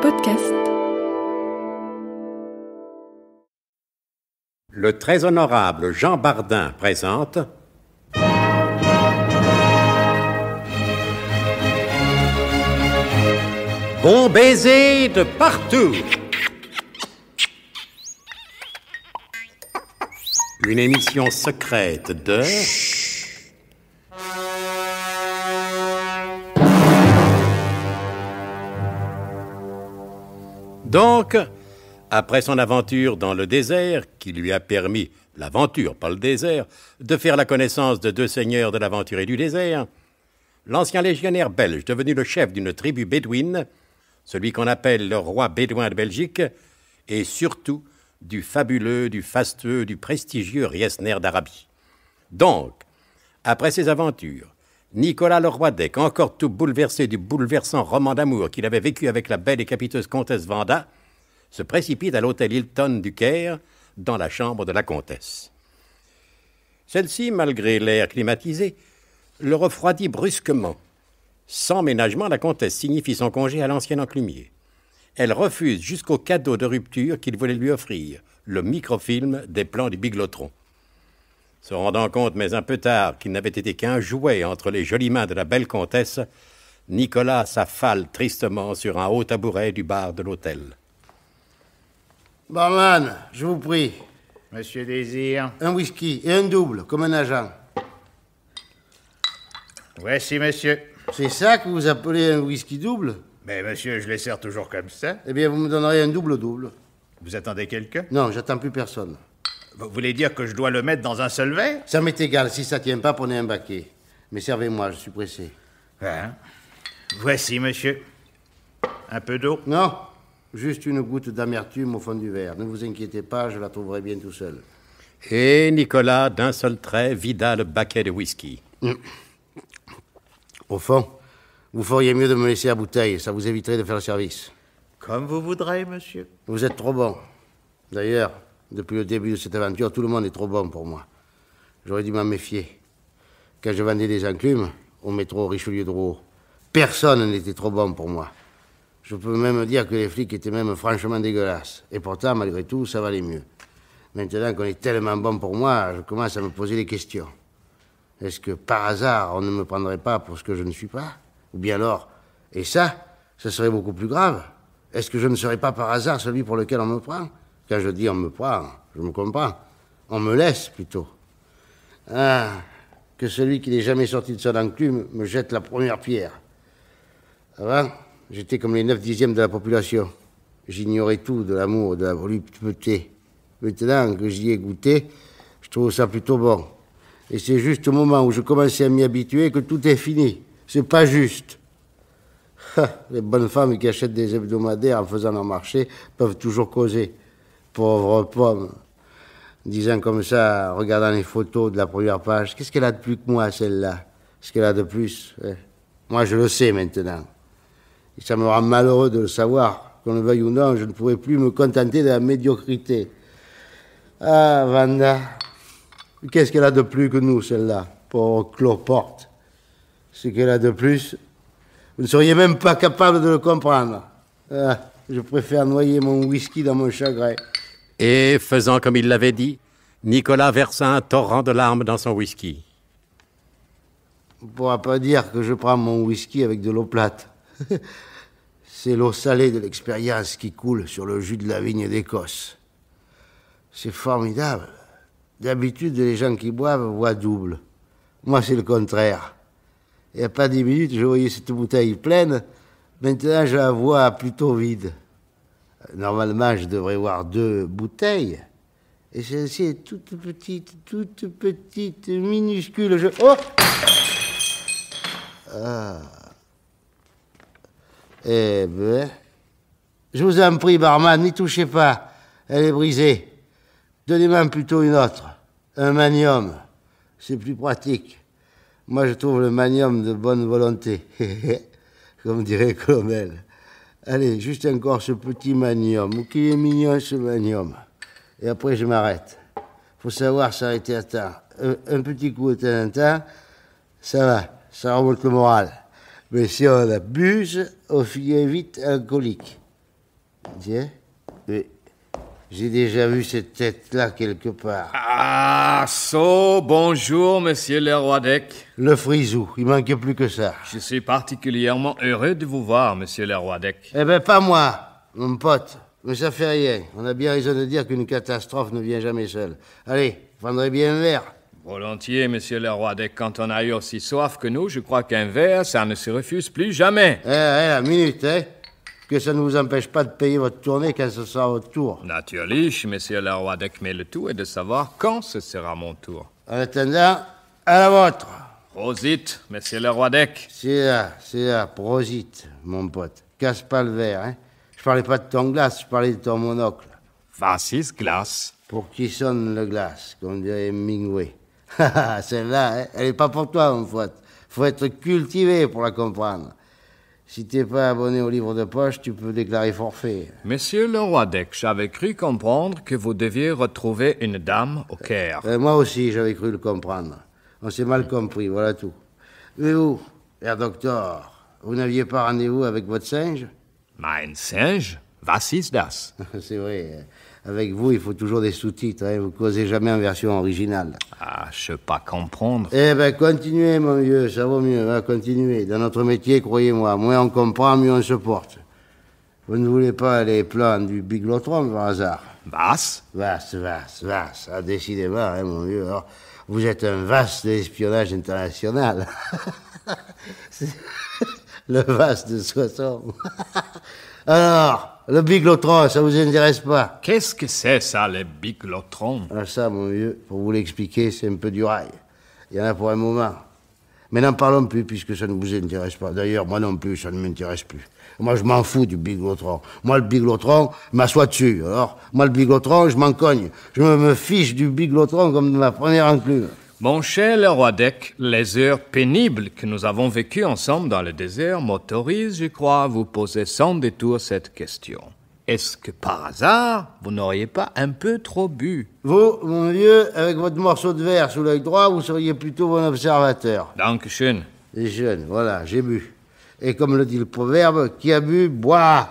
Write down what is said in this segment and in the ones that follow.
Podcast. Le très honorable Jean Bardin présente Bon baiser de partout. Une émission secrète de... Donc, après son aventure dans le désert, qui lui a permis, l'aventure, pas le désert, de faire la connaissance de deux seigneurs de l'aventure et du désert, l'ancien légionnaire belge, devenu le chef d'une tribu bédouine, celui qu'on appelle le roi bédouin de Belgique, et surtout du fabuleux, du fastueux, du prestigieux Riesner d'Arabie. Donc, après ces aventures, Nicolas le roi d'Ec, encore tout bouleversé du bouleversant roman d'amour qu'il avait vécu avec la belle et capiteuse comtesse Vanda, se précipite à l'hôtel Hilton du Caire, dans la chambre de la comtesse. Celle-ci, malgré l'air climatisé, le refroidit brusquement. Sans ménagement, la comtesse signifie son congé à l'ancien enclumier. Elle refuse jusqu'au cadeau de rupture qu'il voulait lui offrir, le microfilm des plans du biglotron. Se rendant compte, mais un peu tard, qu'il n'avait été qu'un jouet entre les jolies mains de la belle comtesse, Nicolas s'affale tristement sur un haut tabouret du bar de l'hôtel. Barman, je vous prie. Monsieur Désir. Un whisky et un double, comme un agent. Voici, monsieur. C'est ça que vous appelez un whisky double? Mais monsieur, je les sers toujours comme ça. Eh bien, vous me donnerez un double-double. Vous attendez quelqu'un? Non, j'attends plus personne. Vous voulez dire que je dois le mettre dans un seul verre? Ça m'est égal, si ça tient pas, prenez un baquet. Mais servez-moi, je suis pressé. Hein? Voici, monsieur. Un peu d'eau? Non, juste une goutte d'amertume au fond du verre. Ne vous inquiétez pas, je la trouverai bien tout seul. Et Nicolas, d'un seul trait, vida le baquet de whisky. Au fond, vous feriez mieux de me laisser à bouteille, ça vous éviterait de faire le service. Comme vous voudrez, monsieur. Vous êtes trop bon. D'ailleurs, depuis le début de cette aventure, tout le monde est trop bon pour moi. J'aurais dû m'en méfier. Quand je vendais des enclumes au métro Richelieu-Drouot, personne n'était trop bon pour moi. Je peux même dire que les flics étaient même franchement dégueulasses. Et pourtant, malgré tout, ça valait mieux. Maintenant qu'on est tellement bon pour moi, je commence à me poser des questions. Est-ce que, par hasard, on ne me prendrait pas pour ce que je ne suis pas? Ou bien alors, et ça serait beaucoup plus grave. Est-ce que je ne serais pas par hasard celui pour lequel on me prend? Quand je dis on me prend, je me comprends. On me laisse, plutôt. Ah, que celui qui n'est jamais sorti de son enclume me jette la première pierre. Avant, j'étais comme les 9/10 de la population. J'ignorais tout de l'amour, de la volupté. Maintenant que j'y ai goûté, je trouve ça plutôt bon. Et c'est juste au moment où je commençais à m'y habituer que tout est fini. C'est pas juste. Les bonnes femmes qui achètent des hebdomadaires en faisant leur marché peuvent toujours causer. Pauvre pomme. Disant comme ça, en regardant les photos de la première page, qu'est-ce qu'elle a de plus que moi, celle-là? Qu'est-ce qu'elle a de plus? Moi, je le sais maintenant. Et ça me rend malheureux de le savoir. Qu'on le veuille ou non, je ne pourrais plus me contenter de la médiocrité. Ah, Vanda. Qu'est-ce qu'elle a de plus que nous, celle-là? Pauvre cloporte. Ce qu'elle a de plus, vous ne seriez même pas capable de le comprendre. Ah, je préfère noyer mon whisky dans mon chagrin. Et, faisant comme il l'avait dit, Nicolas versa un torrent de larmes dans son whisky. On ne pourra pas dire que je prends mon whisky avec de l'eau plate. C'est l'eau salée de l'expérience qui coule sur le jus de la vigne d'Écosse. C'est formidable. D'habitude, les gens qui boivent voient double. Moi, c'est le contraire. Il n'y a pas 10 minutes, je voyais cette bouteille pleine. Maintenant, je la vois plutôt vide. Normalement, je devrais voir 2 bouteilles. Et celle-ci est toute petite, minuscule. Oh! Ah. Eh ben... Je vous en prie, barman, n'y touchez pas. Elle est brisée. Donnez-moi plutôt une autre. Un manium. C'est plus pratique. Moi, je trouve le manium de bonne volonté. Comme dirait Colomel. Allez, juste encore ce petit manium. Qui est mignon, ce manium. Et après, je m'arrête. Faut savoir s'arrêter à temps. Un petit coup de temps en temps, ça va. Ça remonte le moral. Mais si on abuse, on finit vite alcoolique. Tiens, oui. J'ai déjà vu cette tête-là quelque part. Ah, bonjour, monsieur le roi d'Ec. Le frisou, il manquait plus que ça. Je suis particulièrement heureux de vous voir, monsieur le roi d'Ec. Eh ben, pas moi, mon pote. Mais ça fait rien. On a bien raison de dire qu'une catastrophe ne vient jamais seule. Allez, prendrez bien un verre. Volontiers, monsieur le roi d'Ec. Quand on a eu aussi soif que nous, je crois qu'un verre, ça ne se refuse plus jamais. La minute, hein. Que ça ne vous empêche pas de payer votre tournée quand ce sera votre tour. Natürlich, monsieur le roi d'Ec, mais le tout est de savoir quand ce sera mon tour. En attendant, à la vôtre. Prosit, monsieur le roi d'Ec. C'est là, prosit, mon pote. Casse pas le verre, hein. Je parlais pas de ton glace, je parlais de ton monocle. Was ist Glas? Pour qui sonne le glace, comme dirait Hemingway. Celle-là, hein, elle est pas pour toi, mon pote. Faut être cultivé pour la comprendre. Si t'es pas abonné au livre de poche, tu peux déclarer forfait. Monsieur le roi d'Ec, j'avais cru comprendre que vous deviez retrouver une dame au Caire. Moi aussi, j'avais cru le comprendre. On s'est mal compris, voilà tout. Mais vous, Herr Docteur, vous n'aviez pas rendez-vous avec votre singe? Mein singe? Was ist das? C'est vrai. Avec vous, il faut toujours des sous-titres. Hein. Vous causez jamais en version originale. Ah, je peux pas comprendre. Eh ben, continuez, mon vieux. Ça vaut mieux. Hein, continuez. Dans notre métier, croyez-moi, moins on comprend, mieux on se porte. Vous ne voulez pas les plans du Biglotron, par hasard? Was? Vaste. Ah, décidément, hein, mon vieux. Alors, vous êtes un vaste de l'espionnage international. Le vaste de 60. Alors, le Biglotron, ça vous intéresse pas? Qu'est-ce que c'est ça, le Biglotron? Ah, ça, mon vieux, pour vous l'expliquer, c'est un peu du rail. Il y en a pour un moment. Mais n'en parlons plus, puisque ça ne vous intéresse pas. D'ailleurs, moi non plus, ça ne m'intéresse plus. Moi, je m'en fous du Biglotron. Moi, le Biglotron, m'assoit dessus. Alors, moi, le Biglotron, je m'en cogne. Je me fiche du Biglotron comme de ma première enclume. Mon cher le roi d'Ec, les heures pénibles que nous avons vécues ensemble dans le désert m'autorisent, je crois, à vous poser sans détour cette question. Est-ce que par hasard, vous n'auriez pas un peu trop bu? Vous, mon vieux, avec votre morceau de verre sous l'œil droit, vous seriez plutôt bon observateur. Dankeschön. Les jeunes, voilà, j'ai bu. Et comme le dit le proverbe, qui a bu, boit.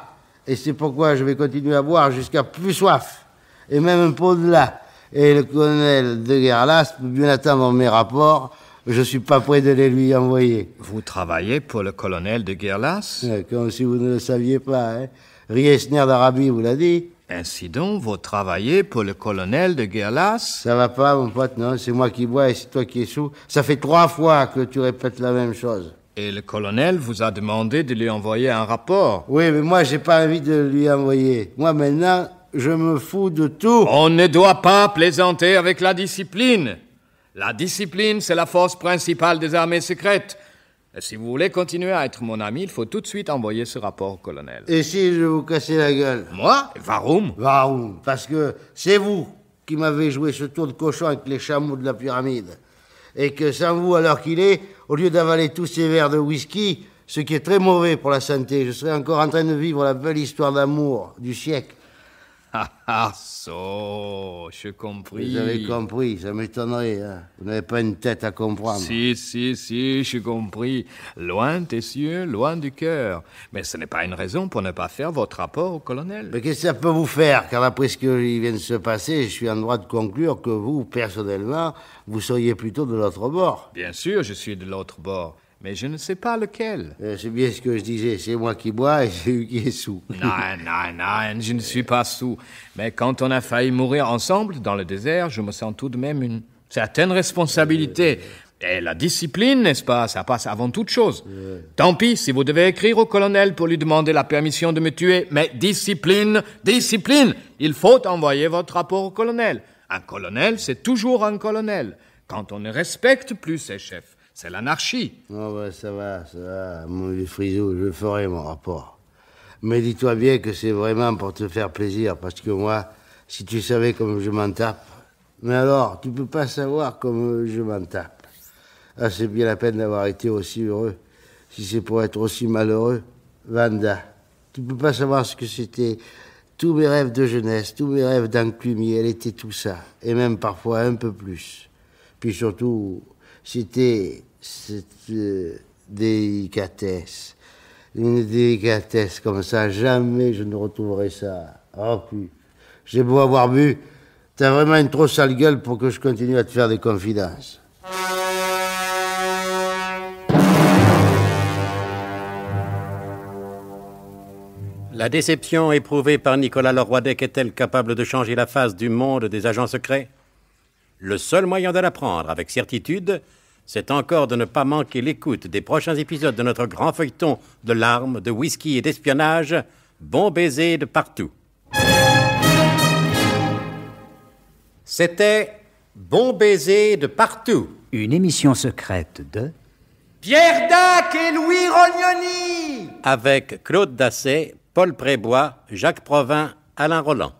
Et c'est pourquoi je vais continuer à boire jusqu'à plus soif. Et même un peu au-delà. Et le colonel de Guerlas peut bien attendre mes rapports. Je suis pas prêt de les lui envoyer. Vous travaillez pour le colonel de Guerlas? Comme si vous ne le saviez pas, hein. Riesner d'Arabie vous l'a dit. Ainsi donc, vous travaillez pour le colonel de Guerlas? Ça va pas, mon pote, non? C'est moi qui bois et c'est toi qui es sous. Ça fait 3 fois que tu répètes la même chose. Et le colonel vous a demandé de lui envoyer un rapport? Oui, mais moi, j'ai pas envie de lui envoyer. Moi, maintenant, je me fous de tout. On ne doit pas plaisanter avec la discipline. La discipline, c'est la force principale des armées secrètes. Et si vous voulez continuer à être mon ami, il faut tout de suite envoyer ce rapport au colonel. Et si je vous cassais la gueule? Moi? Warum? Warum? Parce que c'est vous qui m'avez joué ce tour de cochon avec les chameaux de la pyramide. Et que sans vous, à l'heure qu'il est, au lieu d'avaler tous ces verres de whisky, ce qui est très mauvais pour la santé, je serais encore en train de vivre la belle histoire d'amour du siècle. Ah, so, je compris. Vous avez compris, ça m'étonnerait, hein. Vous n'avez pas une tête à comprendre. Si, je compris. Loin des yeux, loin du cœur. Mais ce n'est pas une raison pour ne pas faire votre rapport au colonel. Mais qu'est-ce que ça peut vous faire? Car après ce qui vient de se passer, je suis en droit de conclure que vous, personnellement, vous seriez plutôt de l'autre bord. Bien sûr, je suis de l'autre bord. Mais je ne sais pas lequel. C'est bien ce que je disais, c'est moi qui bois et c'est lui qui est sous. Non, je ne suis pas sous. Mais quand on a failli mourir ensemble dans le désert, je me sens tout de même une certaine responsabilité. Et la discipline, n'est-ce pas, ça passe avant toute chose. Tant pis si vous devez écrire au colonel pour lui demander la permission de me tuer, mais discipline, il faut envoyer votre rapport au colonel. Un colonel, c'est toujours un colonel. Quand on ne respecte plus ses chefs, c'est l'anarchie. Oh ben ça va, mon vieux Frisou, je ferai mon rapport. Mais dis-toi bien que c'est vraiment pour te faire plaisir, parce que moi, si tu savais comme je m'en tape... Mais alors, tu peux pas savoir comme je m'en tape. Ah, c'est bien la peine d'avoir été aussi heureux, si c'est pour être aussi malheureux. Vanda, tu peux pas savoir ce que c'était. Tous mes rêves de jeunesse, tous mes rêves d'enclumier, elle était tout ça. Et même parfois un peu plus. Puis surtout, c'était cette délicatesse. Une délicatesse comme ça, jamais je ne retrouverai ça. Oh, puis, j'ai beau avoir bu, t'as vraiment une trop sale gueule pour que je continue à te faire des confidences. La déception éprouvée par Nicolas Leroydec est-elle capable de changer la face du monde des agents secrets? Le seul moyen de l'apprendre avec certitude, c'est encore de ne pas manquer l'écoute des prochains épisodes de notre grand feuilleton de larmes, de whisky et d'espionnage, Bon baiser de partout. C'était Bon baiser de partout. Une émission secrète de Pierre Dac et Louis Rognoni. Avec Claude Dasset, Paul Prébois, Jacques Provin, Alain Roland.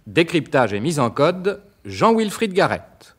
Décryptage et mise en code, Jean-Wilfried Garrett.